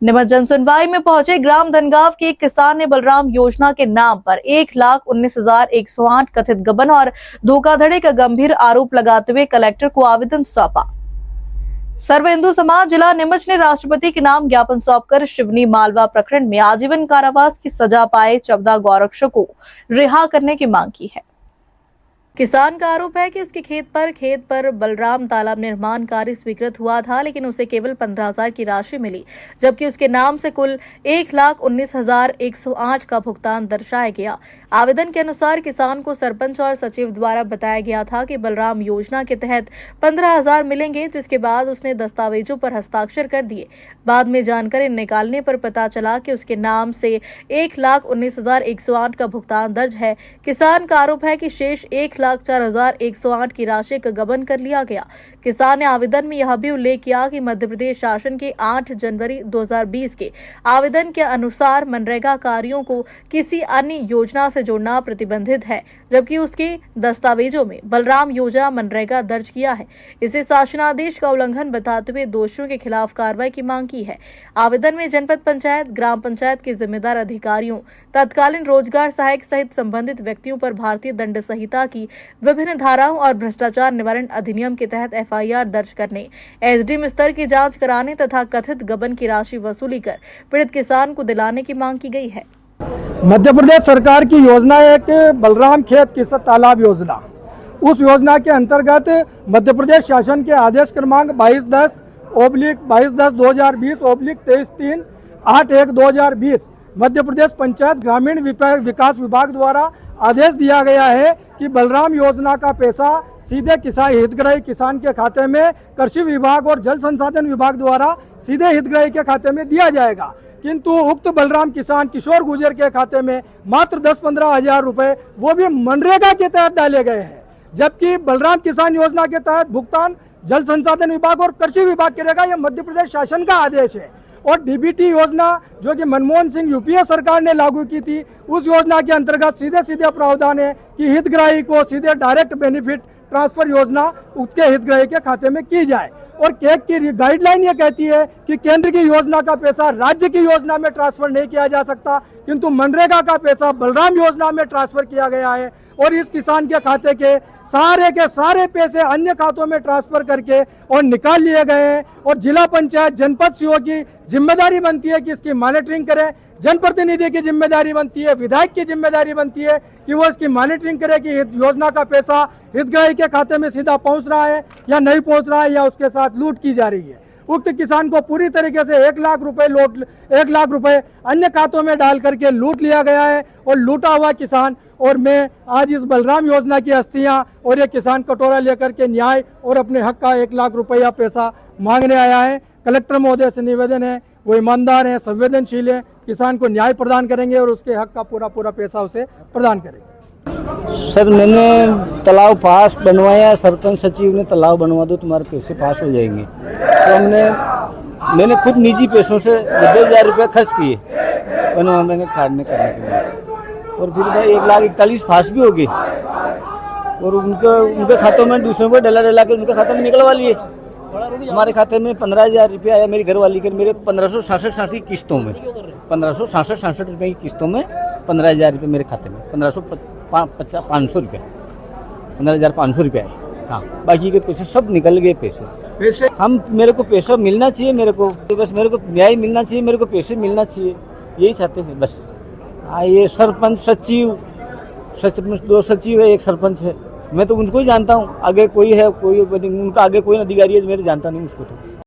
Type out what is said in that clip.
निमत जनसुनवाई में पहुंचे ग्राम धनगांव के एक किसान ने बलराम योजना के नाम पर 1,19,108 कथित गबन और धोखाधड़ी का गंभीर आरोप लगाते हुए कलेक्टर को आवेदन सौंपा। सर्व हिंदू समाज जिला नीमच ने राष्ट्रपति के नाम ज्ञापन सौंपकर शिवनी मालवा प्रकरण में आजीवन कारावास की सजा पाए 14 गौरक्षकों को रिहा करने की मांग की है। किसान का आरोप है कि उसके खेत पर बलराम तालाब निर्माण कार्य स्वीकृत हुआ था, लेकिन उसे केवल 15,000 की राशि मिली, जबकि उसके नाम से कुल 1,19,108 का भुगतान दर्शाया गया। आवेदन के अनुसार किसान को सरपंच और सचिव द्वारा बताया गया था कि बलराम योजना के तहत 15,000 मिलेंगे, जिसके बाद उसने दस्तावेजों पर हस्ताक्षर कर दिए। बाद में जानकारी निकालने पर पता चला कि उसके नाम से 1,19,108 का भुगतान दर्ज है। किसान का आरोप है कि शेष 1,04,108 की राशि का गबन कर लिया गया। किसान ने आवेदन में यह भी उल्लेख किया कि मध्य प्रदेश शासन के 8 जनवरी 2020 के आवेदन के अनुसार मनरेगा कार्यों को किसी अन्य योजना से जोड़ना प्रतिबंधित है, जबकि उसके दस्तावेजों में बलराम योजना मनरेगा दर्ज किया है। इसे शासनादेश का उल्लंघन बताते हुए दोषियों के खिलाफ कार्रवाई की मांग की है। आवेदन में जनपद पंचायत, ग्राम पंचायत के जिम्मेदार अधिकारियों, तत्कालीन रोजगार सहायक सहित संबंधित व्यक्तियों पर भारतीय दंड संहिता की विभिन्न धाराओं और भ्रष्टाचार निवारण अधिनियम के तहत FIR दर्ज करने, SDM स्तर की जांच कराने तथा कथित गबन की राशि वसूली कर पीड़ित किसान को दिलाने की मांग की गई है। मध्य प्रदेश सरकार की योजना है कि बलराम खेत किसान तालाब योजना। उस योजना के अंतर्गत मध्य प्रदेश शासन के आदेश क्रमांक 2210/22/2020/23/3/81/2020 मध्य प्रदेश पंचायत ग्रामीण विकास विभाग द्वारा आदेश दिया गया है कि बलराम योजना का पैसा सीधे हितग्राही किसान के खाते में कृषि विभाग और जल संसाधन विभाग द्वारा सीधे हितग्राही के खाते में दिया जाएगा। किंतु उक्त बलराम किसान किशोर गुर्जर के खाते में मात्र 10-15 हजार रुपए वो भी मनरेगा के तहत डाले गए हैं, जबकि बलराम किसान योजना के तहत भुगतान जल संसाधन विभाग और कृषि विभाग करेगा। यह मध्य प्रदेश शासन का आदेश है। और DBT योजना जो कि मनमोहन सिंह UPA सरकार ने लागू की थी, उस योजना के अंतर्गत सीधे प्रावधान है कि हितग्राही को सीधे डायरेक्ट बेनिफिट ट्रांसफर योजना उसके हितग्राही के खाते में की जाए। और कैग की गाइडलाइन ये कहती है कि केंद्र की योजना का पैसा राज्य की योजना में ट्रांसफर नहीं किया जा सकता, किंतु मनरेगा का पैसा बलराम योजना में ट्रांसफर किया गया है और इस किसान के खाते के सारे पैसे अन्य खातों में ट्रांसफर करके और निकाल लिए गए हैं। और जिला पंचायत, जनपद CO की जिम्मेदारी बनती है कि इसकी मॉनिटरिंग करें, जनप्रतिनिधि की जिम्मेदारी बनती है, विधायक की जिम्मेदारी बनती है कि वो इसकी मॉनिटरिंग करे कि योजना का पैसा हितग्राही के खाते में सीधा पहुंच रहा है या नहीं पहुंच रहा है या उसके साथ लूट की जा रही है। उक्त किसान को पूरी तरीके से 1 लाख रुपए अन्य खातों में डाल करके लूट लिया गया है और लूटा हुआ किसान। और मैं आज इस बलराम योजना की हस्तियां और ये किसान कटोरा लेकर के न्याय और अपने हक का 1 लाख रुपया पैसा मांगने आया है। कलेक्टर महोदय से निवेदन है, वो ईमानदार है, संवेदनशील है, किसान को न्याय प्रदान करेंगे और उसके हक का पूरा पैसा उसे प्रदान करेंगे। सर, मैंने तालाब पास बनवाया, सरपंच सचिव ने तालाब बनवा दो, तुम्हारे पैसे पास हो जाएंगे। तो मैंने खुद निजी पैसों से 90,000 रुपये खर्च किए मैंने करने के लिए, और फिर भाई 1,41,000 पास भी हो गए और उनके खातों में दूसरों को डला के उनके खाते में निकलवा लिए। हमारे खाते में 15,000 रुपये आया मेरी घरवाली के, मेरे 1566 की किस्तों में 1566 रुपये की किस्तों में 15,000 रुपये मेरे खाते में 500 रुपये 15,500 रुपये आए। हाँ, बाकी के पैसे सब निकल गए। पैसे मेरे को पैसा मिलना चाहिए, मेरे को न्याय मिलना चाहिए, मेरे को पैसे मिलना चाहिए, यही चाहते हैं बस। ये सरपंच सचिव 2 सचिव है, 1 सरपंच है, मैं तो उनको ही जानता हूँ, आगे कोई है, उनका आगे कोई अधिकारी है मेरे जानता नहीं उसको तो।